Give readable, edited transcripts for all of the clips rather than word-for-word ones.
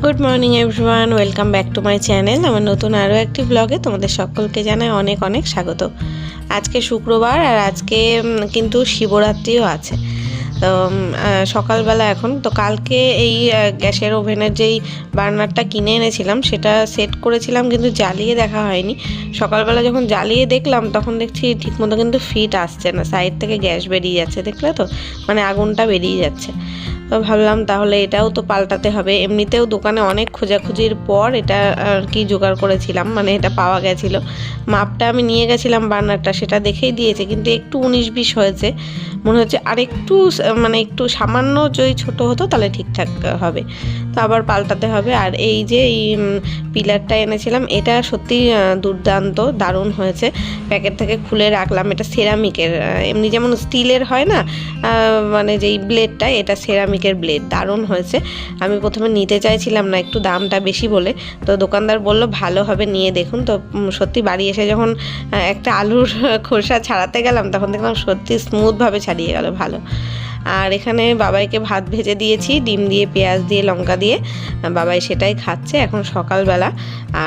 Good morning everyone, welcome back to my channel. আমার নতুন আরও একটি ব্লগে তোমাদের সকলকে জানাই অনেক অনেক স্বাগত। আজকে শুক্রবার আর আজকে কিন্তু শিবরাত্রিও আছে। তো সকালবেলা এখন তো কালকে এই গ্যাসের ওভেনের যেই বার্নারটা কিনে এনেছিলাম সেটা সেট করেছিলাম, কিন্তু জ্বালিয়ে দেখা হয়নি। সকালবেলা যখন জ্বালিয়ে দেখলাম তখন দেখছি ঠিকমতো কিন্তু ফিট আসছে না, সাইড থেকে গ্যাস বেরিয়ে যাচ্ছে, দেখলে তো, মানে আগুনটা বেরিয়ে যাচ্ছে। তো ভাবলাম তাহলে এটাও তো পাল্টাতে হবে। এমনিতেও দোকানে অনেক খোঁজাখুঁজির পর এটা আর কি জোগাড় করেছিলাম, মানে এটা পাওয়া গেছিলো। মাপটা আমি নিয়ে গেছিলাম, বার্নারটা সেটা দেখেই দিয়েছে, কিন্তু একটু 19-20 হয়েছে মনে হচ্ছে। আর একটু মানে একটু সামান্য যদি ছোটো হতো তাহলে ঠিকঠাক হবে, তো আবার পাল্টাতে হবে। আর এই যে এই পিলারটা এনেছিলাম, এটা সত্যি দুর্দান্ত, দারুণ হয়েছে। প্যাকেট থেকে খুলে রাখলাম, এটা সেরামিকের, এমনি যেমন স্টিলের হয় না, মানে যেই ব্লেডটা, এটা সেরামিকের ব্লেড, দারুণ হয়েছে। আমি প্রথমে নিতে চাইছিলাম না, একটু দামটা বেশি বলে, তো দোকানদার বলল ভালো হবে, নিয়ে দেখুন। তো সত্যি বাড়ি এসে যখন একটা আলুর খোসা ছাড়াতে গেলাম তখন দেখলাম সত্যি স্মুথভাবে ছাড়িয়ে গেল, ভালো। আর এখানে বাবাইকে ভাত ভেজে দিয়েছি, ডিম দিয়ে, পেঁয়াজ দিয়ে, লঙ্কা দিয়ে, বাবাই সেটাই খাচ্ছে এখন সকালবেলা।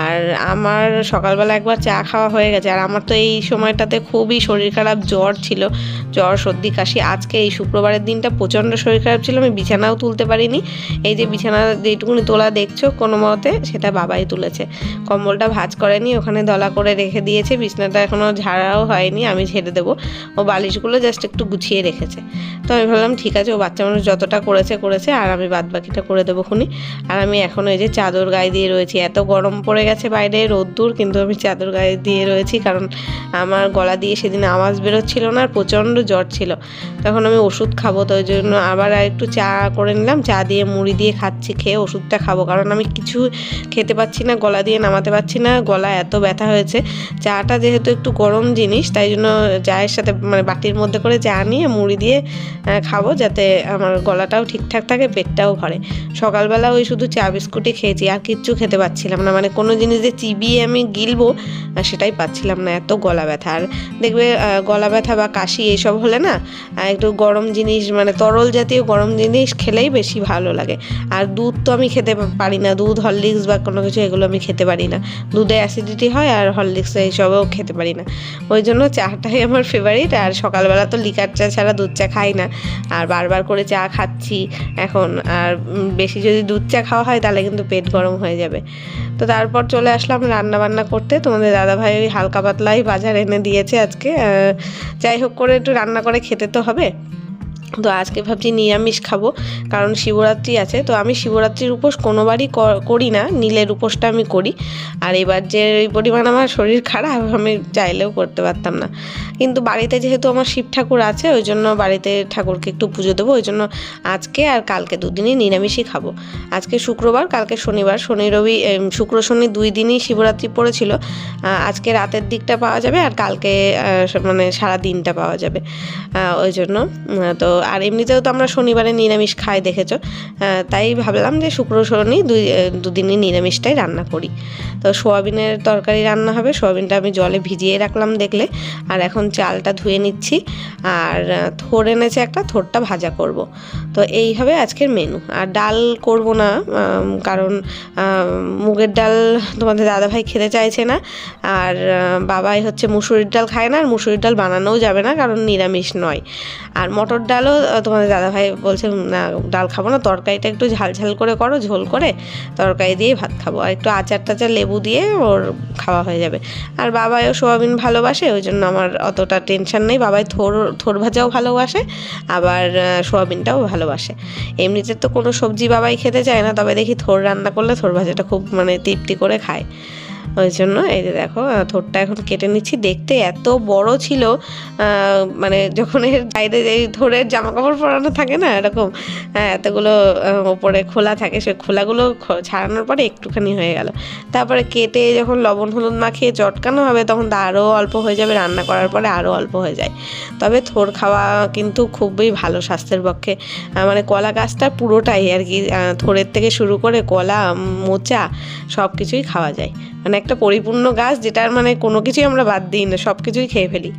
আর আমার সকালবেলা একবার চা খাওয়া হয়ে গেছে। আর আমার তো এই সময়টাতে খুবই শরীর খারাপ, জ্বর ছিল, জ্বর সর্দি কাশি। আজকে এই শুক্রবারের দিনটা প্রচণ্ড শরীর খারাপ ছিল, আমি বিছানাও তুলতে পারিনি। এই যে বিছানা যেটুকুনি তোলা দেখছো কোনো মতে, সেটা বাবাই তুলেছে। কম্বলটা ভাঁজ করেনি, ওখানে দলা করে রেখে দিয়েছে। বিছানাটা এখনও ঝাড়াও হয়নি, আমি ঝেড়ে দেবো। ও বালিশগুলো জাস্ট একটু গুছিয়ে রেখেছে। তো আমি ভাবলাম ঠিক আছে, ও বাচ্চা মানুষ যতটা করেছে, আর আমি বাদ বাকিটা করে দেবো খুনি। আর আমি এখনও এই যে চাদর গায়ে দিয়ে রয়েছি, এত গরম পড়ে গেছে বাইরে, রোদ্দুর, কিন্তু আমি চাদর গায়ে দিয়ে রয়েছি, কারণ আমার গলা দিয়ে সেদিন আওয়াজ বেরোচ্ছিল না, আর প্রচণ্ড জ্বর ছিল। তখন আমি ওষুধ খাবো, তো ওই জন্য আবার একটু চা করে নিলাম, চা দিয়ে মুড়ি দিয়ে খাচ্ছি, খেয়ে ওষুধটা খাবো, কারণ আমি কিছু খেতে পাচ্ছি না, গলা দিয়ে নামাতে পারছি না, গলা এত ব্যথা হয়েছে। চাটা যেহেতু একটু গরম জিনিস, তাই জন্য চায়ের সাথে মানে বাটির মধ্যে করে চা নিয়ে মুড়ি দিয়ে খাবো, যাতে আমার গলাটাও ঠিকঠাক থাকে, পেটটাও ভরে। সকালবেলা ওই শুধু চা বিস্কুটই খেয়েছি, আর কিচ্ছু খেতে পাচ্ছিলাম না, মানে কোনো জিনিস যে চিবিয়ে আমি গিলবো সেটাই পাচ্ছিলাম না, এত গলা ব্যথা। আর দেখবে গলা ব্যথা বা কাশি এইসব হলে না একটু গরম জিনিস, মানে তরল জাতীয় গরম জিনিস খেলেই বেশি ভালো লাগে। আর দুধ তো আমি খেতে পারি না, দুধ, হরলিক্স বা কোনো কিছু এগুলো আমি খেতে পারি না, দুধে অ্যাসিডিটি হয়, আর হরলিক্স এইসবও খেতে পারি না। ওই জন্য চাটাই আমার ফেভারিট। আর সকালবেলা তো লিকার চা ছাড়া দুধ চা খাই না, আর বারবার করে চা খাচ্ছি এখন। আর বেশি যদি দুধ চা খাওয়া হয় তাহলে কিন্তু পেট গরম হয়ে যাবে। তো তারপর চলে আসলাম রান্না বান্না করতে। তোমাদের দাদাভাই ওই হালকা পাতলাই বাজার এনে দিয়েছে আজকে, যাই হোক করে একটু রান্না করে খেতে তো হবে। তো আজকে ভাবছি নিরামিষ খাবো, কারণ শিবরাত্রি আছে। তো আমি শিবরাত্রির উপোস কোনোবারই করি না, নীলের উপোসটা আমি করি। আর এবার যে এই পরিমাণ আমার শরীর খারাপ, আমি চাইলেও করতে পারতাম না, কিন্তু বাড়িতে যেহেতু আমার শিব ঠাকুর আছে, ওই জন্য বাড়িতে ঠাকুরকে একটু পুজো দেবো, ওই জন্য আজকে আর কালকে দুদিনই নিরামিষই খাবো। আজকে শুক্রবার, কালকে শনিবার, শনি রবি, শুক্র শনি 2 দিনই শিবরাত্রি পড়েছিল। আজকে রাতের দিকটা পাওয়া যাবে, আর কালকে মানে সারা দিনটা পাওয়া যাবে, ওই জন্য। তো আর এমনিতেও তো আমরা শনিবারে নিরামিষ খাই, দেখেছো, তাই ভাবলাম যে শুক্র শনি দুদিনই নিরামিষটাই রান্না করি। তো সোয়াবিনের তরকারি রান্না হবে, সোয়াবিনটা আমি জলে ভিজিয়ে রাখলাম দেখলে। আর এখন চালটা ধুয়ে নিচ্ছি, আর থোড় এনেছে একটা, থোড়টা ভাজা করব। তো এই হবে আজকের মেনু। আর ডাল করব না, কারণ মুগের ডাল তোমাদের দাদাভাই খেতে চাইছে না, আর বাবাই হচ্ছে মুসুরির ডাল খায় না, আর মুসুরির ডাল বানানোও যাবে না, কারণ নিরামিষ নয়। আর মটর ডালও তোমাদের দাদাভাই বলছে না, ডাল খাবো না, তরকারিটা একটু ঝাল ঝাল করে করো, ঝোল করে তরকারি দিয়ে ভাত খাবো, আর একটু আচার টাচার লেবু দিয়ে ওর খাওয়া হয়ে যাবে। আর বাবাইও সোয়াবিন ভালোবাসে, ওই জন্য আমার অতটা টেনশন নেই। বাবাই থোড় ভাজাও ভালোবাসে, আবার সোয়াবিনটাও ভালোবাসে। এমনিতে তো কোনো সবজি বাবাই খেতে চায় না, তবে দেখি থোড় রান্না করলে থোড় ভাজাটা খুব মানে তৃপ্তি করে খায়, ওই জন্য। এই যে দেখো থোড়টা এখন কেটে নিচ্ছি, দেখতে এত বড় ছিল, মানে যখন এর বাইরে এই থোড়ের জামা কাপড় পরানো থাকে না এরকম, এতগুলো ওপরে খোলা থাকে, সে খোলাগুলো ছাড়ানোর পরে একটুখানি হয়ে গেল। তারপরে কেটে যখন লবণ হলুদ মাখিয়ে চটকানো হবে তখন তো আরও অল্প হয়ে যাবে, রান্না করার পরে আরও অল্প হয়ে যায়। তবে থোড় খাওয়া কিন্তু খুবই ভালো স্বাস্থ্যের পক্ষে, মানে কলা গাছটা পুরোটাই আর কি, থোড়ের থেকে শুরু করে কলা, মোচা সব কিছুই খাওয়া যায়, মানে একটা পরিপূর্ণ গাছ, যেটার মানে কোনো কিছুই আমরা বাদ দিই না, সব কিছুই খেয়ে ফেলি।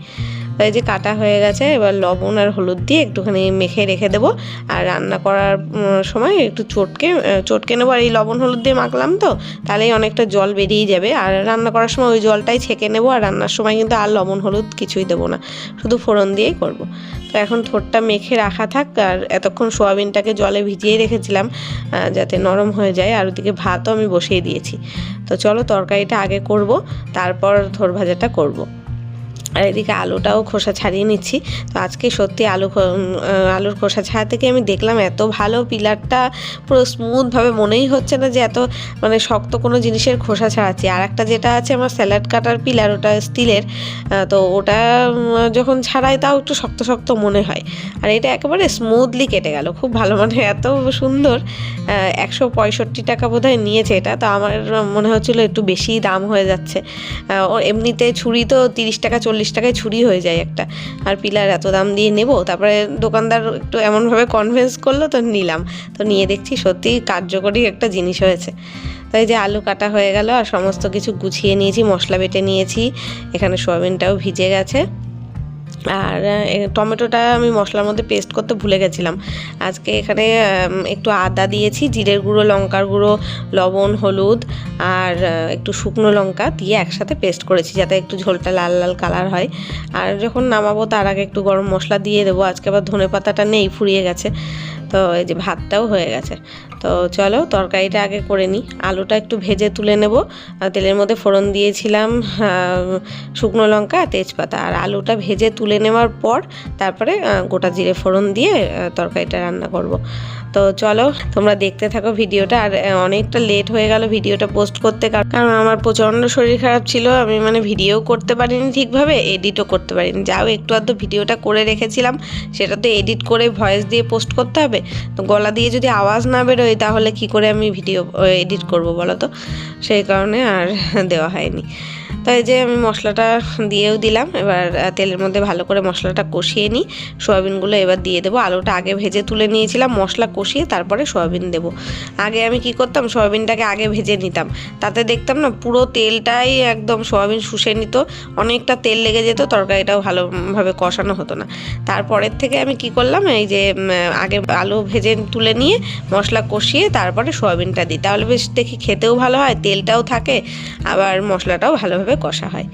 এই যে কাটা হয়ে গেছে, এবার লবণ আর হলুদ দিয়ে একটুখানি মেখে রেখে দেবো। আর রান্না করার সময় একটু চটকে নেবো। আর এই লবণ হলুদ দিয়ে মাখলাম তো, তাহলেই অনেকটা জল বেরিয়ে যাবে। আর রান্না করার সময় ওই জলটাই ছেঁকে নেবো। আর রান্নার সময় কিন্তু আর লবণ হলুদ কিছুই দেবো না, শুধু ফোড়ন দিয়েই করব। তো এখন থোড়টা মেখে রাখা থাক। আর এতক্ষণ সোয়াবিনটাকে জলে ভিজিয়ে রেখেছিলাম যাতে নরম হয়ে যায়। আর ওদিকে ভাতও আমি বসিয়ে দিয়েছি। তো চলো তরকারিটা আগে করব, তারপর থোড় ভাজাটা করব। আর এদিকে আলুটাও খোসা ছাড়িয়ে নিচ্ছি। তো আজকে সত্যি আলুর খোসা ছাড়া থেকে আমি দেখলাম এত ভালো, পিলারটা পুরো স্মুথভাবে, মনেই হচ্ছে না যে এত মানে শক্ত কোনো জিনিসের খোসা ছাড়াচ্ছি। আর একটা যেটা আছে আমার স্যালাড কাটার পিলার, ওটা স্টিলের, তো ওটা যখন ছাড়াই তাও একটু শক্ত শক্ত মনে হয়। আর এটা একেবারে স্মুথলি কেটে গেল, খুব ভালো, মানে এত সুন্দর। 165 টাকা বোধহয় নিয়েছে এটা। তো আমার মনে হচ্ছিলো একটু বেশি দাম হয়ে যাচ্ছে। এমনিতে ছুরি তো 30 টাকা 40 টাকায় ছুরি হয়ে যায় একটা, আর পিলার এত দাম দিয়ে নেব? তারপরে দোকানদার একটু এমনভাবে কনভিন্স করলো, তো নিলাম। তো নিয়ে দেখছি সত্যি কার্যকরী একটা জিনিস হয়েছে। তাই যে আলু কাটা হয়ে গেল, আর সমস্ত কিছু গুছিয়ে নিয়েছি, মশলা বেটে নিয়েছি, এখানে সোয়াবিনটাও ভিজে গেছে। আর টমেটোটা আমি মশলার মধ্যে পেস্ট করতে ভুলে গেছিলাম। আজকে এখানে একটু আদা দিয়েছি, জিরের গুঁড়ো, লঙ্কার গুঁড়ো, লবণ, হলুদ আর একটু শুকনো লঙ্কা দিয়ে একসাথে পেস্ট করেছি, যাতে একটু ঝোলটা লাল লাল কালার হয়। আর যখন নামাবো তার আগে একটু গরম মশলা দিয়ে দেবো। আজকে আবার ধনে পাতাটা নেই, ফুরিয়ে গেছে। তো এই যে ভাতটাও হয়ে গেছে। তো চলো তরকারিটা আগে করে নিই। আলুটা একটু ভেজে তুলে নেব। তেলের মধ্যে ফোড়ন দিয়েছিলাম শুকনো লঙ্কা, তেজপাতা। আর আলুটা ভেজে তুলে নেওয়ার পর তারপরে গোটা জিরে ফোড়ন দিয়ে তরকারিটা রান্না করব। তো চলো তোমরা দেখতে থাকো ভিডিওটা। আর অনেকটা লেট হয়ে গেল ভিডিওটা পোস্ট করতে, কারণ আমার প্রচণ্ড শরীর খারাপ ছিল। আমি মানে ভিডিও করতে পারিনি ঠিকভাবে, এডিটও করতে পারিনি। যাও একটু আধটু ভিডিওটা করে রেখেছিলাম, সেটা তো এডিট করে ভয়েস দিয়ে পোস্ট করতে হবে। তো গলা দিয়ে যদি আওয়াজ না বেরোয় তাহলে কি করে আমি ভিডিও এডিট করব বলো তো? সেই কারণে আর দেওয়া হয়নি। তাই যে আমি মশলাটা দিয়েও দিলাম। এবার তেলের মধ্যে ভালো করে মশলাটা কষিয়ে নিই। সোয়াবিনগুলো এবার দিয়ে দেবো। আলুটা আগে ভেজে তুলে নিয়েছিলাম, মশলা কষিয়ে তারপরে সোয়াবিন দেবো। আগে আমি কি করতাম, সোয়াবিনটাকে আগে ভেজে নিতাম, তাতে দেখতাম না পুরো তেলটাই একদম সোয়াবিন শুষে নিত, অনেকটা তেল লেগে যেত, তরকারিটাও ভালোভাবে কষানো হতো না। তারপরের থেকে আমি কি করলাম, এই যে আগে আলু ভেজে তুলে নিয়ে মশলা কষিয়ে তারপরে সোয়াবিনটা দিই, তাহলে বেশ দেখি খেতেও ভালো হয়, তেলটাও থাকে, আবার মশলাটাও ভালোভাবে কষা হয়।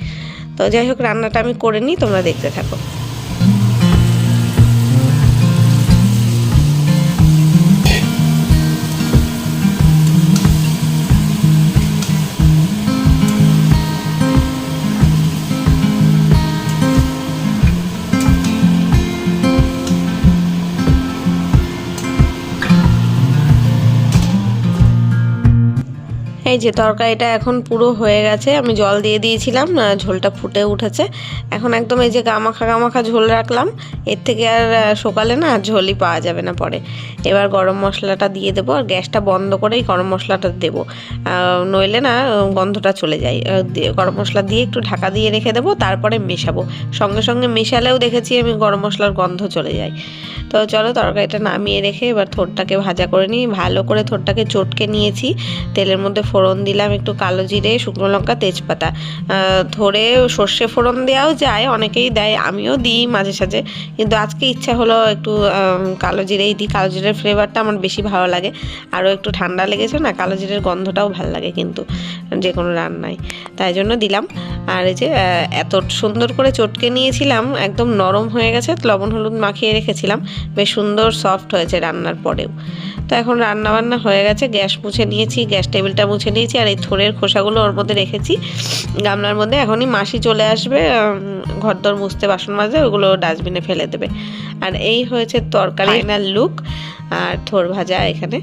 তো যাই হোক, রান্নাটা আমি করে নিই, তোমরা দেখতে থাকো। এই যে তরকারিটা এখন পুরো হয়ে গেছে, আমি জল দিয়ে দিয়েছিলাম, ঝোলটা ফুটে উঠেছে। এখন একদম এই যে গামাখা গামাখা ঝোল রাখলাম, এর থেকে আর সকালে না ঝোলই পাওয়া যাবে না পরে। এবার গরম মশলাটা দিয়ে দেবো, আর গ্যাসটা বন্ধ করেই গরম মশলাটা দেবো, নইলে না গন্ধটা চলে যায়। গরম মশলা দিয়ে একটু ঢাকা দিয়ে রেখে দেবো, তারপরে মেশাবো। সঙ্গে সঙ্গে মেশালেও দেখেছি আমি গরম মশলার গন্ধ চলে যায়। তো চলো তরকারিটা নামিয়ে রেখে এবার থোড়টাকে ভাজা করে নিই। ভালো করে থোড়টাকে চটকে নিয়েছি। তেলের মধ্যে ফোড়ন দিলাম একটু কালো জিরে, শুকনো লঙ্কা, তেজপাতা। থোড়ে সর্ষে ফোড়ন দেওয়াও যায়, অনেকেই দেয়, আমিও দিই মাঝে সাঝে, কিন্তু আজকে ইচ্ছা হলো একটু কালো জিরেই দিই। কালো জিরের ফ্লেভারটা আমার বেশি ভালো লাগে। আরও একটু ঠান্ডা লেগেছে না, কালো জিরের গন্ধটাও ভালো লাগে কিন্তু যে কোনো রান্নায়, তাই জন্য দিলাম। আর এই যে এত সুন্দর করে চটকে নিয়েছিলাম, একদম নরম হয়ে গেছে। লবণ হলুদ মাখিয়ে রেখেছিলাম, বেশ সুন্দর সফট হয়েছে রান্নার পরেও। তো এখন রান্নাবান্না হয়ে গেছে, গ্যাস মুছে নিয়েছি, গ্যাস টেবিলটা মুছে নিয়েছি। আর এই থোড়ের খোসাগুলো ওর মধ্যে রেখেছি গামলার মধ্যে। এখনই মাসি চলে আসবে ঘরদোর মুছতে, বাসন মাজতে, ওগুলো ডাস্টবিনে ফেলে দেবে। আর এই হয়েছে তরকারি ফাইনাল লুক। আর থোড় ভাজা এখানে,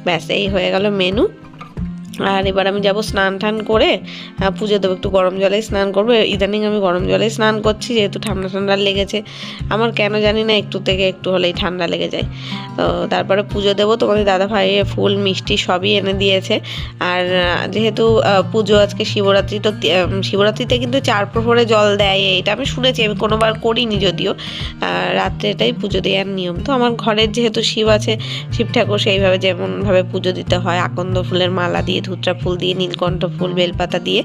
ব্যাস এই হয়ে গেল মেনু। আর এবার আমি যাব স্নান টান করে পুজো দেবো, একটু গরম জলে স্নান করবো। ইদানিং আমি গরম জলে স্নান করছি, যেহেতু ঠান্ডা ঠান্ডা লেগেছে আমার, কেন জানি না একটু থেকে একটু হলেই ঠান্ডা লেগে যায়। তো তারপরে পুজো দেবো। তোমাদের দাদা ভাই ফুল মিষ্টি সবই এনে দিয়েছে। আর যেহেতু পুজো আজকে শিবরাত্রি, তো শিবরাত্রিতে কিন্তু 4 প্রহরে জল দেয়, এটা আমি শুনেছি, আমি কোনোবার করিনি যদিও। রাত্রে এটাই পুজো দেওয়ার নিয়ম। তো আমার ঘরের যেহেতু শিব আছে, শিব ঠাকুর, সেইভাবে যেমনভাবে পুজো দিতে হয়, আকন্দ ফুলের মালা দিয়ে ধুত্রা ফুল দিয়ে, নীলকণ্ঠ ফুল, বেলপাতা দিয়ে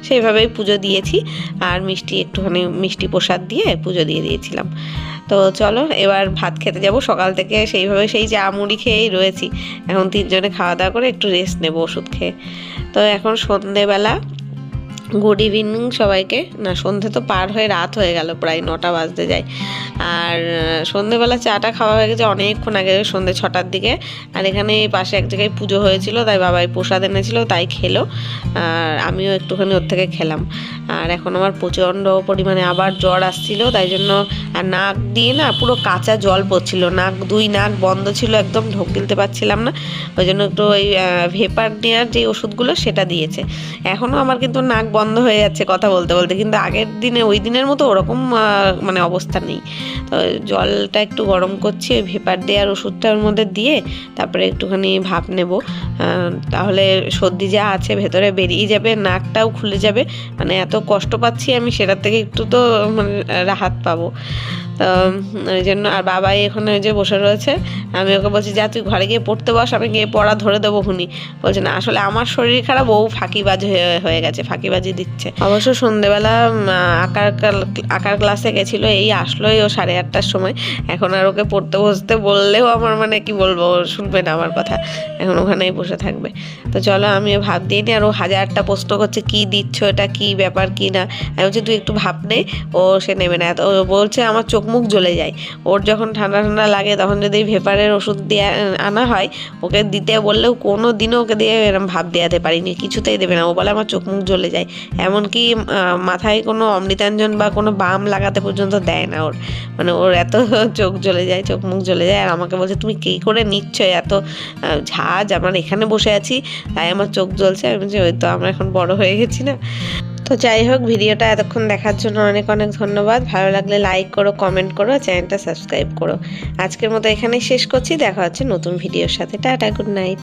সেইভাবেই পুজো দিয়েছি। আর একটুখানি মিষ্টি প্রসাদ দিয়ে পুজো দিয়ে দিয়েছিলাম। তো চলো এবার ভাত খেতে যাব। সকাল থেকে সেইভাবে সেই চা মুড়ি খেয়েই রয়েছি। এখন 3 জনে খাওয়া দাওয়া করে একটু রেস্ট নেব ওষুধ খেয়ে। তো এখন সন্ধেবেলা। গুড ইভিনিং সবাইকে। না, সন্ধে তো পার হয়ে রাত হয়ে গেল, প্রায় 9টা বাজতে যায়। আর সন্ধেবেলা চাটা খাওয়া হয়ে গেছে অনেকক্ষণ আগে, সন্ধে 6টার দিকে। আর এখানে পাশে এক জায়গায় পুজো হয়েছিল, তাই বাবাই প্রসাদ এনেছিল, তাই খেলো। আর আমিও একটুখানি ওর থেকে খেলাম। আর এখন আমার প্রচণ্ড পরিমাণে আবার জ্বর আসছিল, তাই জন্য আর নাক দিয়ে না পুরো কাঁচা জল পড়ছিল, দুই নাক বন্ধ ছিল, একদম ঢোক গিলতে পারছিলাম না। ওই জন্য একটু ওই ভেপার নেওয়ার যে ওষুধগুলো সেটা দিয়েছে। এখনও আমার কিন্তু নাক বন্ধ হয়ে যাচ্ছে কথা বলতে বলতে, কিন্তু আগের দিনে ওই দিনের মতো ওরকম মানে অবস্থা নেই। তো জলটা একটু গরম করছি, ওই ভেপার দেওয়ার ওষুধটার মধ্যে দিয়ে তারপরে একটুখানি ভাপ নেব, তাহলে সর্দি যা আছে ভেতরে বেরিয়ে যাবে, নাকটাও খুলে যাবে। মানে এত কষ্ট পাচ্ছি আমি, সেটার থেকে একটু তো মানে রাহাত পাবো। তো ওই জন্য। আর বাবাই এখানে ওই যে বসে রয়েছে, আমি ওকে বলছি যা তুই ঘরে গিয়ে পড়তে বস, আমি গিয়ে পড়া ধরে দেবো হুনি। বলছে না, আসলে আমার শরীর খারাপ, ও ফাঁকিবাজ হয়ে গেছে, ফাঁকিবাজি দিচ্ছে। অবশ্য সন্ধেবেলা আঁকার ক্লাসে গেছিলো, এই আসলোই ও 8:30টার সময়। এখন আর ওকে পড়তে বসতে বললেও আমার মানে কি বলবো, ও শুনবে না আমার কথা, এখন ওখানেই বসে থাকবে। তো চলো আমিও ভাব দিয়ে নিই। আর ও 1000টা প্রশ্ন করছে, কি দিচ্ছ, এটা কি ব্যাপার, কি না। আমি বলছি তুই একটু ভাব নে, ও সে নেবে না। ও বলছে আমার চোখ মুখ জ্বলে যায়, ওর যখন ঠান্ডা ঠান্ডা লাগে তখন যদি ভেপারের ওষুধ দিয়ে আনা হয়, ওকে দিতে বললেও কোনো দিনও ওকে দিয়ে এরকম ভাব দেওয়াতে পারিনি, কিছুতেই দেবে না। ও বলে আমার চোখ মুখ জ্বলে যায়, এমনকি মাথায় কোনো অমৃতাঞ্জন বা কোনো বাম লাগাতে পর্যন্ত দেয় না ওর, মানে ওর এত চোখ জ্বলে যায়, চোখ মুখ জ্বলে যায়। আর আমাকে বলছে তুমি কী করে নিচ্ছ এত ঝাঁজ, আমার এখানে বসে আছি তাই আমার চোখ জ্বলছে। আমি বলছি ওই তো আমরা এখন বড় হয়ে গেছি না। তো যাই হোক, ভিডিওটা এতক্ষণ দেখার জন্য অনেক অনেক ধন্যবাদ। ভালো লাগলে লাইক করো, কমেন্ট করো, চ্যানেলটা সাবস্ক্রাইব করো। আজকের মতো এখানেই শেষ করছি, দেখা হচ্ছে নতুন ভিডিওর সাথে। Tata, good night.